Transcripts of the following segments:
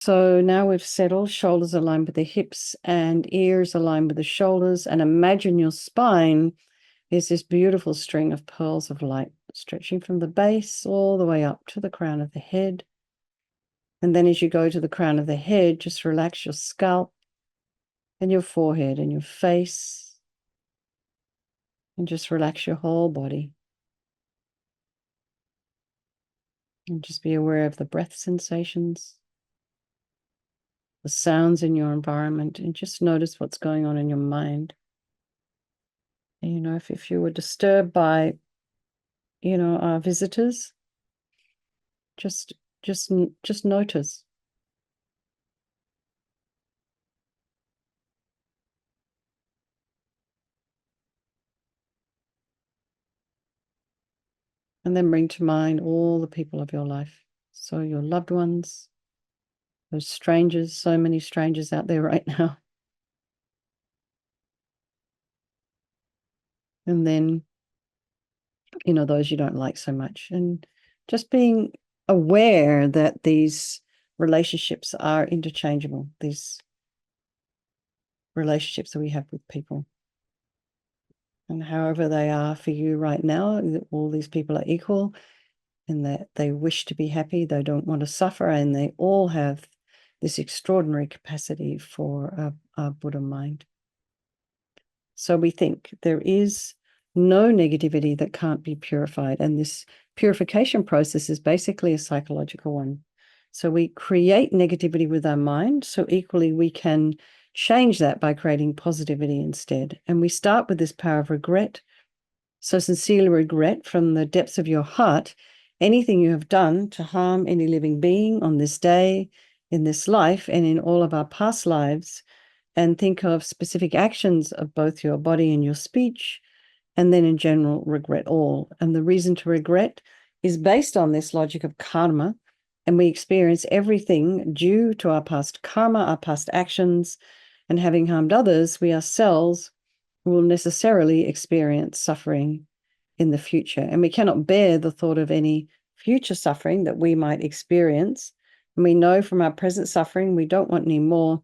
So now we've settled, shoulders aligned with the hips and ears aligned with the shoulders. And imagine your spine is this beautiful string of pearls of light stretching from the base all the way up to the crown of the head. And then as you go to the crown of the head, just relax your scalp and your forehead and your face. And just relax your whole body. And just be aware of the breath sensations, the sounds in your environment, and just notice what's going on in your mind. And, if you were disturbed by, our visitors, just notice. And then bring to mind all the people of your life. So your loved ones, those strangers, so many strangers out there right now. And then, those you don't like so much. And just being aware that these relationships are interchangeable, these relationships that we have with people. And however they are for you right now, all these people are equal in that they wish to be happy, they don't want to suffer, and they all have this extraordinary capacity for a Buddha mind. So we think there is no negativity that can't be purified. And this purification process is basically a psychological one. So we create negativity with our mind. So equally, we can change that by creating positivity instead. And we start with this power of regret. So sincerely regret from the depths of your heart anything you have done to harm any living being on this day, in this life, and in all of our past lives. And think of specific actions of both your body and your speech, and then in general, regret all. And the reason to regret is based on this logic of karma, and we experience everything due to our past karma, our past actions, and having harmed others, we ourselves will necessarily experience suffering in the future. And we cannot bear the thought of any future suffering that we might experience. And we know from our present suffering, we don't want any more.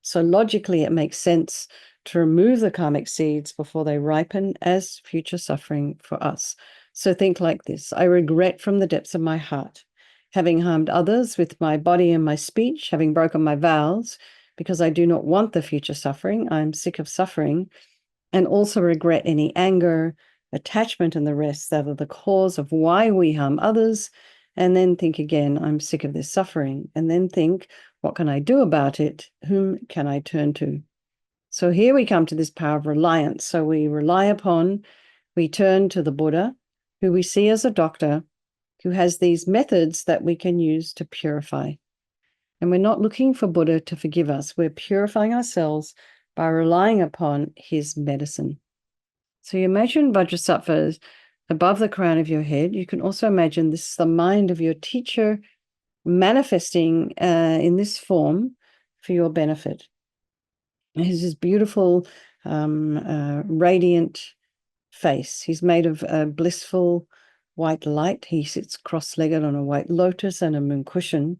So logically, it makes sense to remove the karmic seeds before they ripen as future suffering for us. So think like this: I regret from the depths of my heart having harmed others with my body and my speech, having broken my vows, because I do not want the future suffering. I'm sick of suffering, and also regret any anger, attachment, and the rest that are the cause of why we harm others. And then think again, I'm sick of this suffering. And then think, what can I do about it? Whom can I turn to? So here we come to this power of reliance. So we turn to the Buddha, who we see as a doctor, who has these methods that we can use to purify. And we're not looking for Buddha to forgive us. We're purifying ourselves by relying upon his medicine. So you imagine Vajrasattva above the crown of your head. You can also imagine this is the mind of your teacher manifesting in this form for your benefit. He has this beautiful, radiant face. He's made of blissful white light. He sits cross-legged on a white lotus and a moon cushion.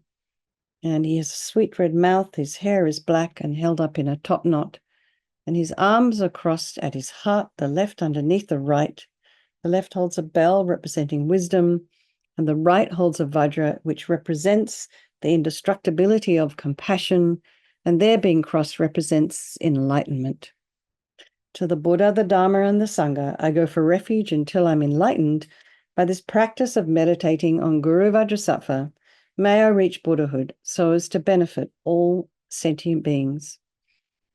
And he has a sweet red mouth. His hair is black and held up in a top knot. And his arms are crossed at his heart, the left underneath the right. The left holds a bell representing wisdom, and the right holds a vajra, which represents the indestructibility of compassion, and their being crossed represents enlightenment. To the Buddha, the Dharma, and the Sangha, I go for refuge until I'm enlightened by this practice of meditating on Guru Vajrasattva. May I reach Buddhahood so as to benefit all sentient beings.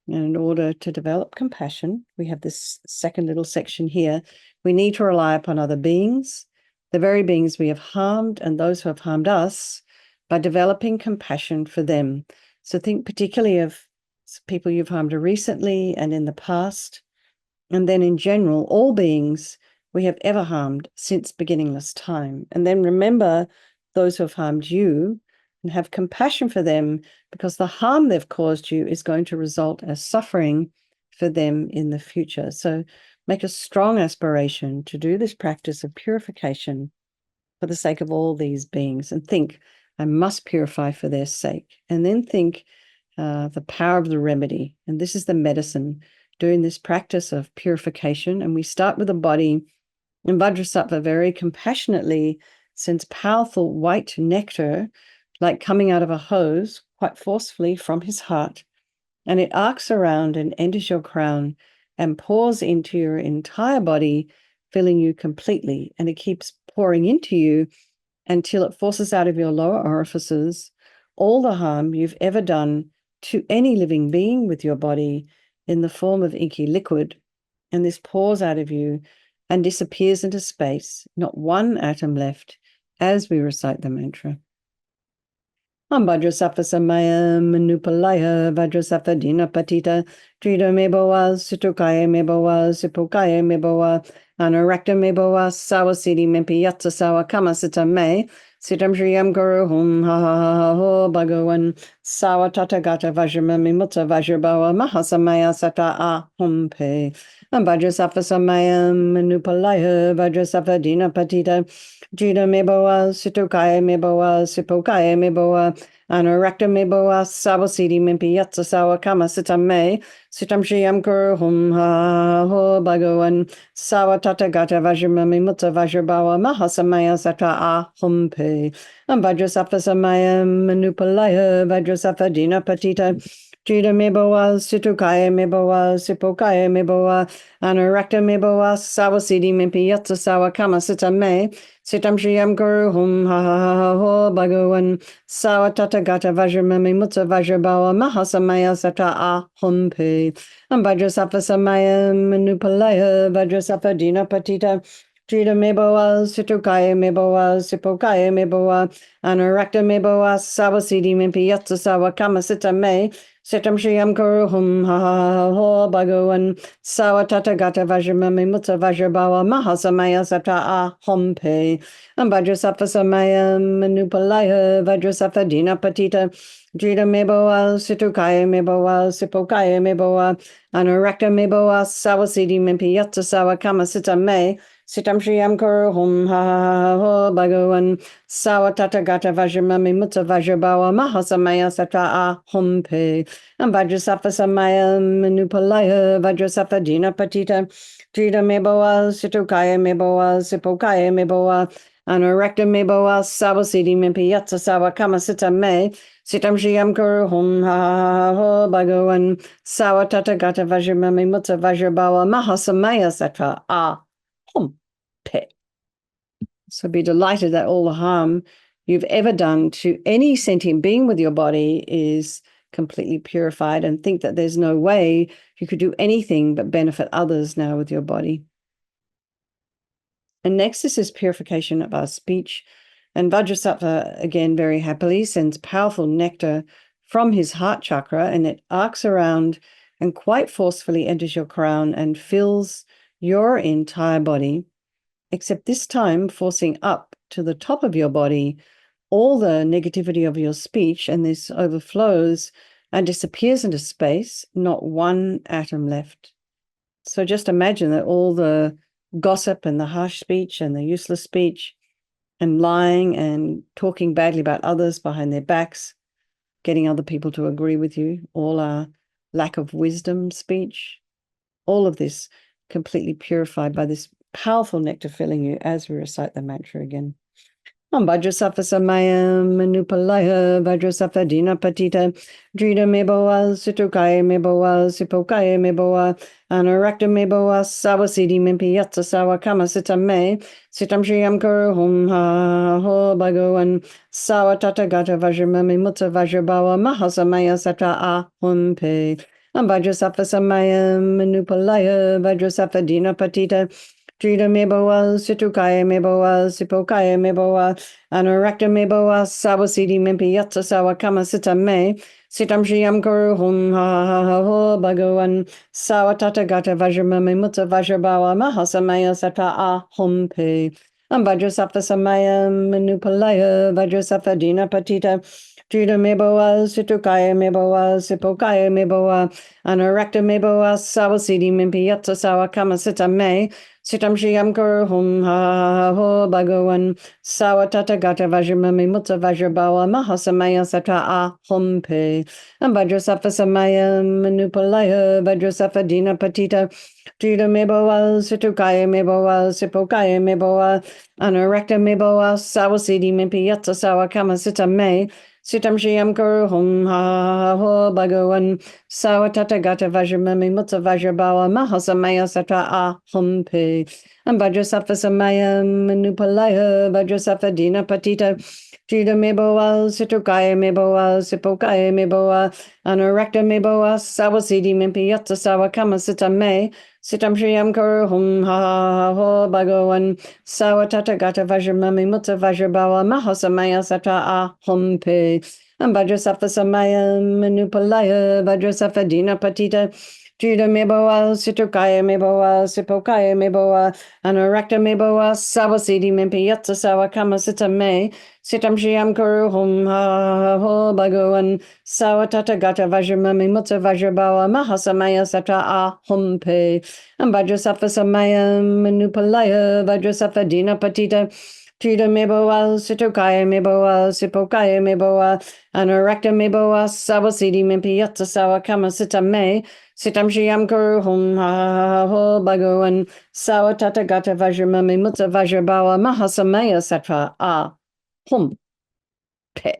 And in order to develop compassion, we have this second little section here. We need to rely upon other beings, the very beings we have harmed and those who have harmed us, by developing compassion for them. So think particularly of people you've harmed recently and in the past, and then in general, all beings we have ever harmed since beginningless time. And then remember those who have harmed you and have compassion for them, because the harm they've caused you is going to result as suffering for them in the future. So make a strong aspiration to do this practice of purification for the sake of all these beings, and think, I must purify for their sake. And then think the power of the remedy. And this is the medicine, doing this practice of purification. And we start with the body. And Vajrasattva very compassionately sends powerful white nectar, like coming out of a hose, quite forcefully from his heart. And it arcs around and enters your crown and pours into your entire body, filling you completely. And it keeps pouring into you until it forces out of your lower orifices all the harm you've ever done to any living being with your body in the form of inky liquid. And this pours out of you and disappears into space, not one atom left, as we recite the mantra. Vajrasattva samaya manupalaya Vajrasattva dinapatita Trida meboa Sutukaya meboa Sipokaya meboa Anarakta meboa Sawasidi mempi yatsa sawa kamasita me Sitam Shriyam Guru Hum Ha Ha Ha Ho Bhagavan Sawa Tatagata Vajramami Mutta Vajrabawa Mahasamaya Sata A Hum Pe Vajrasattva samaya manupalaya Vajrasattva dinapatita Jida meboa, Situkaya meboa, Sipokaya meboa, Anarakta meboa, Sawasidi mimpi yatsa sawa kama sitam me, Sitam Shriyam Guru Hum Ha Ho Bhagavan Sawa Tatagata Vajramami Mutta Vajrabawa Mahasamaya Sata A Hum Pe Vajrasattva samaya manupalaya Vajrasattva dinapatita Jida meboa, Situkaya meboa, Sipokaya meboa, Anarakta meboa, Sawasidi mimpi yatsa sawa kama sitam me, Sitam Shriyam Guru Hum Ha Ha Ha Ho Bhagavan Sawa Tatagata Vajramami Mutta Vajrabawa Mahasamaya Sata A Hum Pe Vajrasattva samaya manupalaya Vajrasattva dinapatita Trida meboa, Situkaya meboa, Sipokaya meboa, Anarakta meboa, Sawasidi mimpi yatsa sawa kama sitam me, Sitam Shriyam Guru Hum Ha Ha Ha Ho Bhagavan Sawa Tatagata Vajramami Mutta Vajrabawa Mahasamaya Sata A Hum Pe Vajrasattva samaya manupalaya Vajrasattva dinapatita Jida meboa, Situkaya meboa, Sipokaya meboa, Anarakta meboa, Sawasidi mimpi yatsa sawa kama sitam me, Sitam Shriyam Guru Hum Ha Ha Ha Ho Bhagavan Sawa Tatagata Vajramami Mutta Vajrabawa Mahasamaya Sata A Hum Pe Vajrasattva samaya manupalaya Vajrasattva dinapatita Trida meboa, Situkaya meboa, Sipokaya meboa, Anarakta meboa, Sawasidi mimpi yatsa sawa kama sitam me, Sitam Shriyam Guru Hum Ha Ha Ha Ho Bhagavan Sawa Tatagata Vajramami Mutta Vajrabawa Mahasamaya Sata A Hum Pe. So be delighted that all the harm you've ever done to any sentient being with your body is completely purified, and think that there's no way you could do anything but benefit others now with your body. And next, this is purification of our speech. And Vajrasattva, again, very happily sends powerful nectar from his heart chakra, and it arcs around and quite forcefully enters your crown and fills your entire body, except this time forcing up to the top of your body all the negativity of your speech, and this overflows and disappears into space, not one atom left. So just imagine that all the gossip and the harsh speech and the useless speech and lying and talking badly about others behind their backs, getting other people to agree with you, all our lack of wisdom speech, all of this completely purified by this powerful nectar filling you as we recite the mantra again. Vajrasattva samaya manupalaya Vajrasattva dinapatita Drida meboa, Situkaya meboa, Sipokaya meboa, Anarakta meboa, Sawasidi mimpi yatsa sawa kama sitam me, Sitam Shriyam Guru Hum Ha Ho Bhagavan Sawa Tatagata Vajramami Mutta Vajrabawa Mahasamaya Sata A Hum Pe Vajrasattva samaya manupalaya Vajrasattva dinapatita Trida meboa, Situkaya meboa, Sipokaya meboa, Anarakta meboa, Sawasidi mimpi yatsa sawa kama sitam me, Sitam Shriyam Guru Hum Ha Ha Ho Bhagavan Sawa Tatagata Vajramami Mutta Vajrabawa Mahasamaya Sata A Hum Pe Vajrasattva samaya manupalaya Vajrasattva dinapatita Juda Meboa, Situkaya Meboa, Sipokaya Meboa, Anorekta Meboa, Sawasidi Mimpiata Sawa Kama Sita Me, Sitam Shiam Kuru Hum Ha Ho Bhagawan, Sawa Tata Gata Vajramami Mutta Vajrabawa, Mahasamaya Sata A Hum Pe, and Vajrasafa Samaya Manupalaya, Vajrasafa Dina Patita, Juda Meboa, Situkaya Meboa, Sipokaya Meboa, Anorekta Meboa, Sawasidi Mimpiata Sawa Kama Sita Me, Sitam Shiam Kuru Hum Ha Ho Bhagawan Sawatata Gata Vajramami Mutta Vajrabawa Mahasamaya Satra A Hum Pe and Vajrasafa Samaya Manupalaya Vajrasafa Dina Patita Juda Meboa Situkaya Meboa Sipokaya Meboa Anorekta Meboa Sawasidi Mimpiata Sawa Kama Sita Me Sitam Shiam Kuru Hum Ha Ho Bhagawan Sawatata Gata Vajramami Mutta Vajrabawa Mahasamaya Satra A Hum Pe and Vajrasafa Samaya Manupalaya Vajrasafa Dina Patita Juda Meboa Situkaya Meboa Sipokaya Meboa Anorekta Meboa Sawasidi Mimpiata Sawa Kama Sita Me Sitam Shiam Kuru Hum Ha Ho Bhagawan Sawatata Gata Vajramami Mutta Vajrabawa Mahasamaya Satra A Hum Pe and Vajrasafa Samaya Manupalaya Vajrasafa Dina Patita Juda Meboa Situkaya Meboa Sipokaya Meboa Anorekta Meboa Sawasidi Mimpiata Sawa Kama Sita Me Sitam Shiam Kuru Hum Ha Ho Bhagawan Sawatata Gata Vajramami Mutta Vajrabawa Mahasamaya Satra A Hum Pe.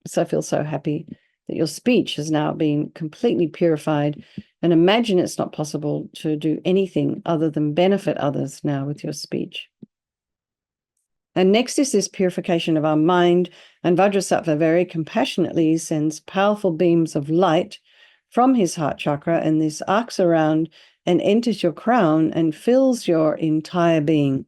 So I feel so happy that your speech has now been completely purified. And imagine it's not possible to do anything other than benefit others now with your speech. And next is this purification of our mind. And Vajrasattva very compassionately sends powerful beams of light from his heart chakra, and this arcs around and enters your crown and fills your entire being.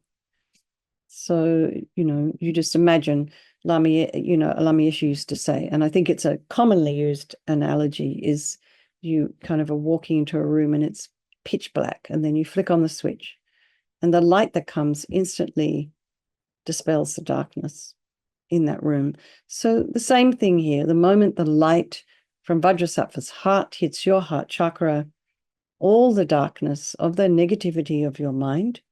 So, you just imagine Lama Yeshe used to say, and I think it's a commonly used analogy, is you kind of are walking into a room and it's pitch black, and then you flick on the switch, and the light that comes instantly dispels the darkness in that room. So the same thing here. The moment the light from Vajrasattva's heart hits your heart chakra, all the darkness of the negativity of your mind,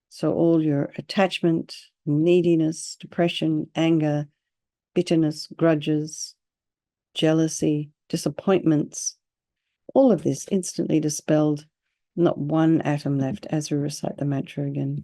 so all your attachment, neediness, depression, anger, bitterness, grudges, jealousy, disappointments, all of this instantly dispelled, not one atom left as we recite the mantra again.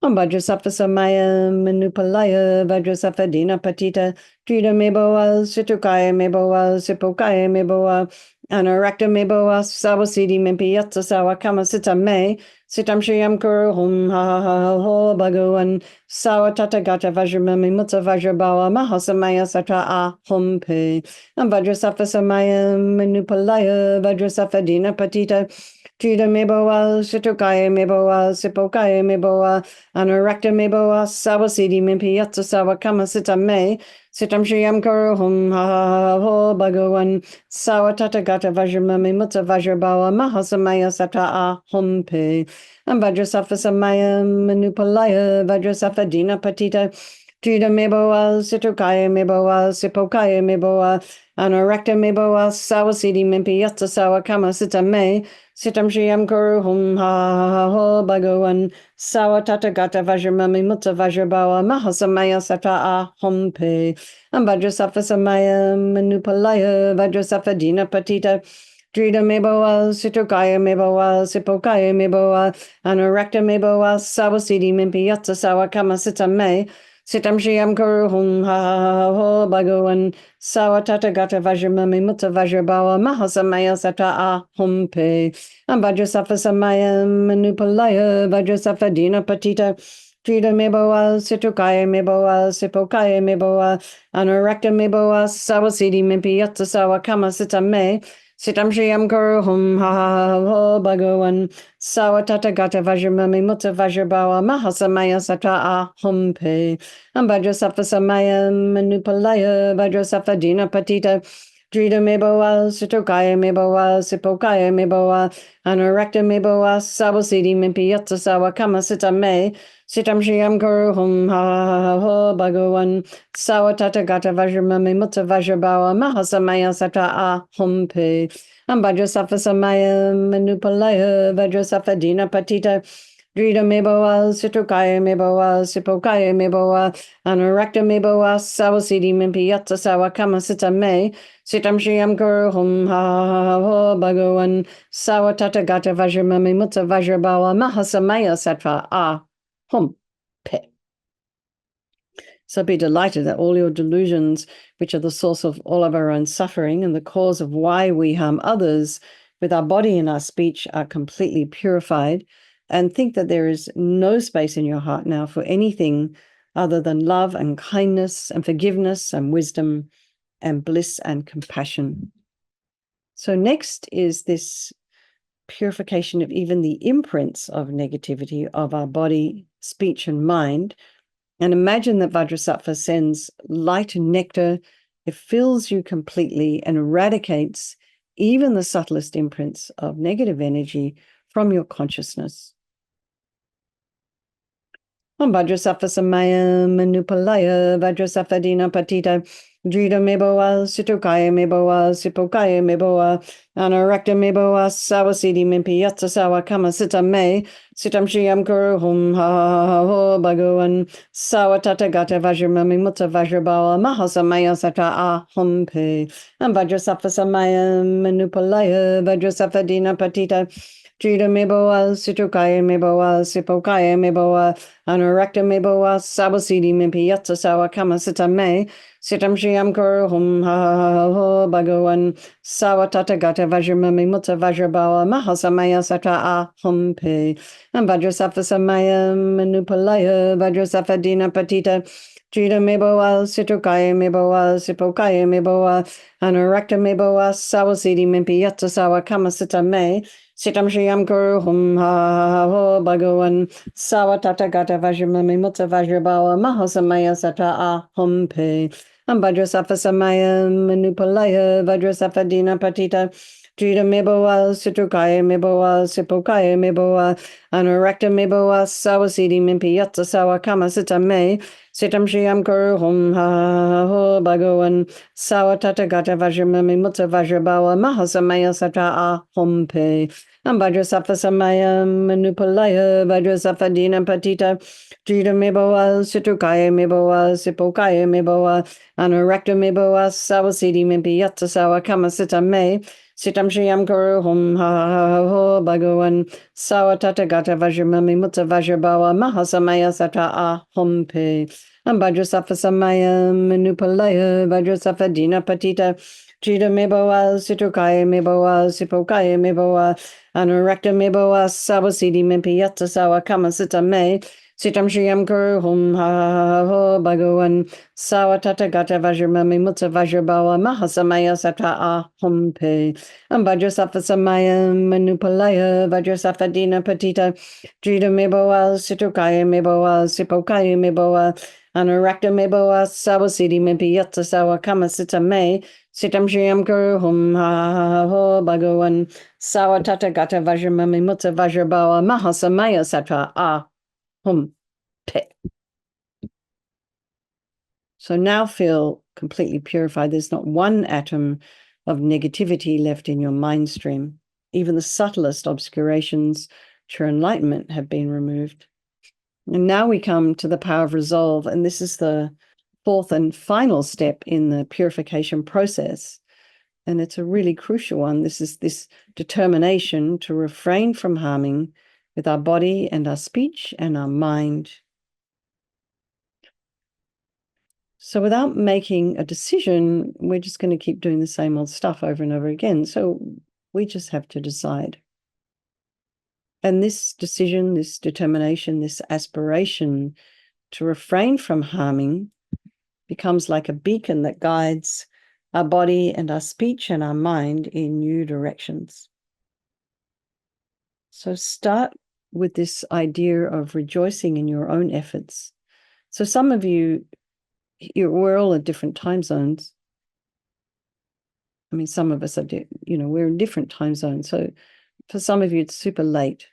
Om Vajrasattva Samaya Manupalaya Vajrasattva Dina Patita Juda Meboa Situkaya Meboa Sipokaya Meboa Anorekta Meboa Sawasidi Mimpiyatsa Sawa Kama Sita Me Sitam Shiam Kuru Hum Ha Ho Bhagawan Sawa Tata Gata Vajramami Mutta Vajrabawa Mahasamaya Satra A Hum Pe and Vajrasattva Samaya Manupalaya Vajrasattva Dina Patita Juda Meboa Situkaya Meboa Sipokaya Meboa Anorekta Meboa Sawasidi Mimpiyatsa Sawa Kama Sita Me Sitam Shiam Kuru Hum Ha Ho Bhagawan Sawa Tata Gata Vajramami Mutta Vajrabawa Mahasamaya Satra A Hum Pe and Vajrasattva Samaya Manupalaya Vajrasattva Dina Patita Juda Meboa Situkaya Meboa Sipokaya Meboa Anorekta Meboa Sawasidi Mimpiyatsa Sawa Kama Sita Me Sitam Shiam Kuru Hum Ha Ho Bhagawan Sawa Tata Gata Vajramami Mutta Vajrabawa Mahasamaya Satra A Hum Pe and Vajrasattva Samaya Manupalaya Vajrasattva Dina Patita Juda Meboa Situkaya Meboa Sipokaya Meboa Anorekta Meboa Sawasidi Mimpiyatsa Sawa Kama Sita Me Sitam Shiam Kuru Hum Ha Ho Bhagawan Sawa Tata Gata Vajramami Mutta Vajrabawa Mahasamaya Satra A Hum Pe and Vajrasattva Samaya Manupalaya Vajrasattva Dina Patita Juda Meboa Situkaya Meboa Sipokaya Meboa Anorekta Meboa Sawasidi Mimpiyatsa Sawa Kama Sita Me Sitam Shiam Kuru Hum Ha Ho Bhagawan Sawa Tata Gata Vajramami Mutta Vajrabawa Mahasamaya Satra A Hum Pe and Vajrasattva Samaya Manupalaya Vajrasattva Dina Patita Drita me boa, Sitokaya me boa, Sipokaya me boa, Anorecta me boa, Sabosidi mimpi yatsa sawa kama sita me, Sitam Shiam Guru Hum Ha Ho Bhagawan Sawa Tata Gata Vajramami Mutta Vajrabawa Mahasamaya Sata A Hum Pe Ambadra Safa Samaya Manupalaya Vajra Safa Dina Patita Drita Meboa Situkaya Meboa Sipokaya Meboa Anorecta Meboa Sawasidi Mimpi Yatsa Sawa Kama Sita Me Sitam Shiam Guru Hum Ha Ho Bhagawan Sawa Tata Gata Vajramami Mutta Vajrabawa Mahasamaya Sata A Hum. Pe. So be delighted that all your delusions, which are the source of all of our own suffering and the cause of why we harm others with our body and our speech, are completely purified, and think that there is no space in your heart now for anything other than love and kindness and forgiveness and wisdom and bliss and compassion. So next is this purification of even the imprints of negativity of our body, speech, and mind. And imagine that Vajrasattva sends light and nectar. It fills you completely and eradicates even the subtlest imprints of negative energy from your consciousness. Om Vajrasattva Samaya Manupalaya Vajrasattva Dina Patita Drita Meboa Situkaya Meboa Sipokaya Meboa Anorecta Meboa Sawasidi Mimpi Yatsa Sawa Kama Sita Me Sitam Shiam Guru Hum Ha Ho Bhagawan Sawa Tata Gata Vajramami Mutta Vajrabawa Mahasamaya Sata A Hum Pe and Vajrasattva Samaya Manupalaya Vajrasattva Dina Patita Drita Meboa Situkaya Meboa Sipokaya Meboa Anorecta Meboa Sabasidi Mimpi Yatsa Sawa Kama Sita Me Sitam Shiam Guru Hum Ha Ho Bhagawan Sawa Tata Gata Vajramami Mutta Vajrabawa Mahasamaya Sata A Hum Pe and Vajrasattva Samaya Manupalaya Vajrasattva Dina Patita Drita Meboa Situkaya Meboa Sipokaya Meboa Anorecta Meboa Sawasidi Mimpi Yatsa Sawa Kama Sita Me Sitam Shiam Guru Hum Ha Ho Bhagawan Sawa Tata Gata Vajramami Mutta Vajrabawa Mahasamaya Sata A Hum Pe and Vajrasattva Samaya Manupalaya Vajrasattva Dina Patita Drita Meboa Situkaya Meboa Sipokaya Meboa Anorecta Meboa Sawasidi Mimpi Yatsa Sawa Kama Sita Me Sitam Shiam Guru Hum Ha Ho Bhagawan Sawa Tata Gata Vajramami Mutta Vajrabawa Mahasamaya Sata A Hum Pe and Vajrasattva Samaya Manupalaya Vajrasattva Dina Patita Drita Meboa Situkaya Meboa Sipokaya Meboa Anorecta Meboa Sawasidi Mimpi Yatsa Sawa Kama Sita Me Sitam Shiam Guru Hum Ha Ho Bhagawan Sawa Tata Gata Vajramami Mutta Vajrabawa Mahasamaya Sata A Hum Pe and Vajrasattva Samaya Manupalaya Vajrasattva Dina Patita Drita Meboa Situkaya Meboa Sipokaya Meboa Anorecta Meboa Sawasidi Mimpi Yatsa Sawa Kama Sita Me Sitam Shiam Guru Hum Ha Ho Bhagawan Sawa Tata Gata Vajramami Mutta Vajrabawa Mahasamaya Sata A Hum Pe and Vajrasattva Samaya Manupalaya Vajrasattva Dina Patita Drita Meboa Situkaya Meboa Sipokaya Meboa Anorecta Meboa Sawasidi Mimpi Yatsa Sawa Kama Sita Me Sitam Shiam Guru Hum Ha Ho Bhagawan Sawa Tata Gata Vajramami Mutta Vajrabawa Mahasamaya Sata A Hum Pe. So now feel completely purified. There's not one atom of negativity left in your mind stream. Even the subtlest obscurations to enlightenment have been removed. And now we come to the power of resolve. And this is the fourth and final step in the purification process. And it's a really crucial one. This is this determination to refrain from harming with our body and our speech and our mind. So without making a decision, we're just going to keep doing the same old stuff over and over again. So we just have to decide. And this decision, this determination, this aspiration to refrain from harming becomes like a beacon that guides our body and our speech and our mind in new directions. So start with this idea of rejoicing in your own efforts. So some of you, we're all at different time zones. I mean, some of us are, we're in different time zones. So for some of you, it's super late.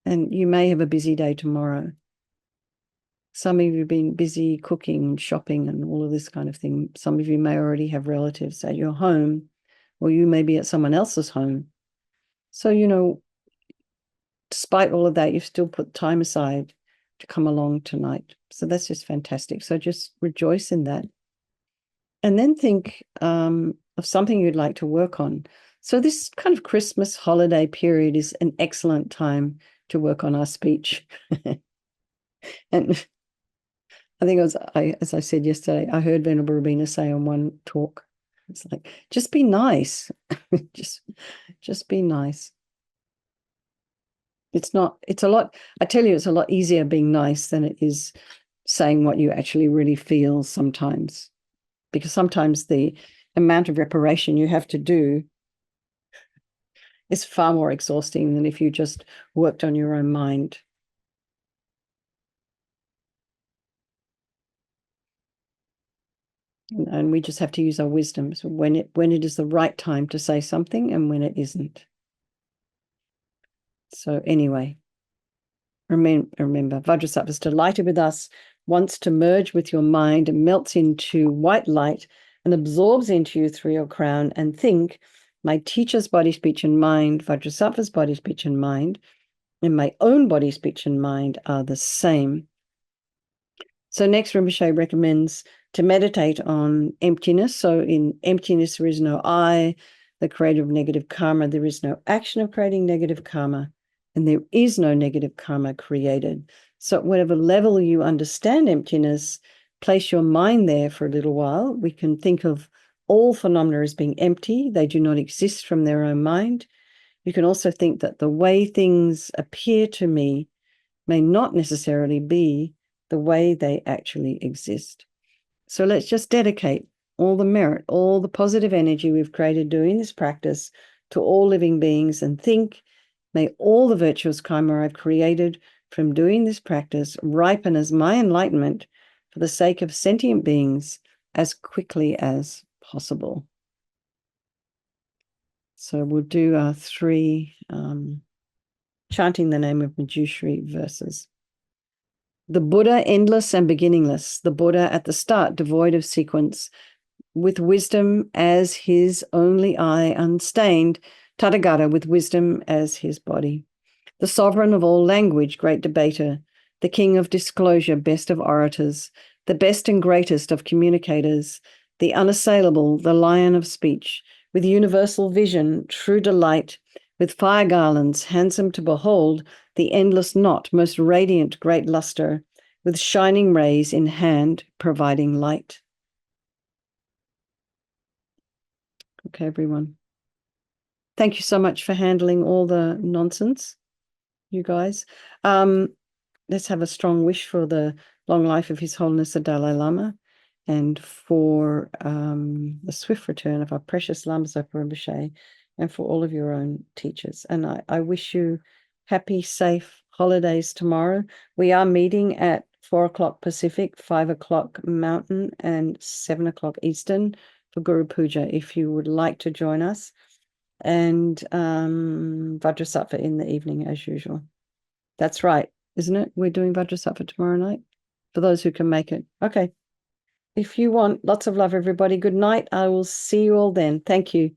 And you may have a busy day tomorrow. Some of you have been busy cooking, shopping, and all of this kind of thing. Some of you may already have relatives at your home, or you may be at someone else's home. So, despite all of that, you've still put time aside to come along tonight. So that's just fantastic. So just rejoice in that. And then think of something you'd like to work on. So this kind of Christmas holiday period is an excellent time to work on our speech. And I think as I said yesterday, I heard Venerable Rabina say on one talk, it's like, just be nice. just be nice. It's a lot, I tell you, it's a lot easier being nice than it is saying what you actually really feel sometimes. Because sometimes the amount of reparation you have to do is far more exhausting than if you just worked on your own mind. And we just have to use our wisdom. So when it is the right time to say something and when it isn't. So anyway, remember, Vajrasattva is delighted with us, wants to merge with your mind and melts into white light and absorbs into you through your crown. And think, my teacher's body, speech, and mind, Vajrasattva's body, speech, and mind, and my own body, speech, and mind are the same. So next, Rinpoche recommends to meditate on emptiness. So in emptiness, there is no I, the creator of negative karma. There is no action of creating negative karma, and there is no negative karma created. So at whatever level you understand emptiness, place your mind there for a little while. We can think of all phenomena as being empty. They do not exist from their own mind. You can also think that the way things appear to me may not necessarily be the way they actually exist. So let's just dedicate all the merit, all the positive energy we've created doing this practice to all living beings and think, may all the virtuous karma I've created from doing this practice ripen as my enlightenment for the sake of sentient beings as quickly as possible. So we'll do our 3 chanting the name of Manjushri verses. The Buddha, endless and beginningless, the Buddha at the start, devoid of sequence, with wisdom as his only eye, unstained, Tathagata with wisdom as his body. The sovereign of all language, great debater, the king of disclosure, best of orators, the best and greatest of communicators, the unassailable, the lion of speech, with universal vision, true delight, with fire garlands, handsome to behold, the endless knot, most radiant, great luster, with shining rays in hand, providing light. Okay, everyone. Thank you so much for handling all the nonsense, you guys. Let's have a strong wish for the long life of His Holiness the Dalai Lama and for the swift return of our precious Lama Zopa Rinpoche and for all of your own teachers. And I wish you happy, safe holidays tomorrow. We are meeting at 4 o'clock Pacific, 5 o'clock Mountain, and 7 o'clock Eastern for Guru Puja if you would like to join us. And Vajrasattva in the evening as usual. That's right, isn't it? We're doing Vajrasattva tomorrow night for those who can make it. Okay. If you want, lots of love, everybody. Good night. I will see you all then. Thank you.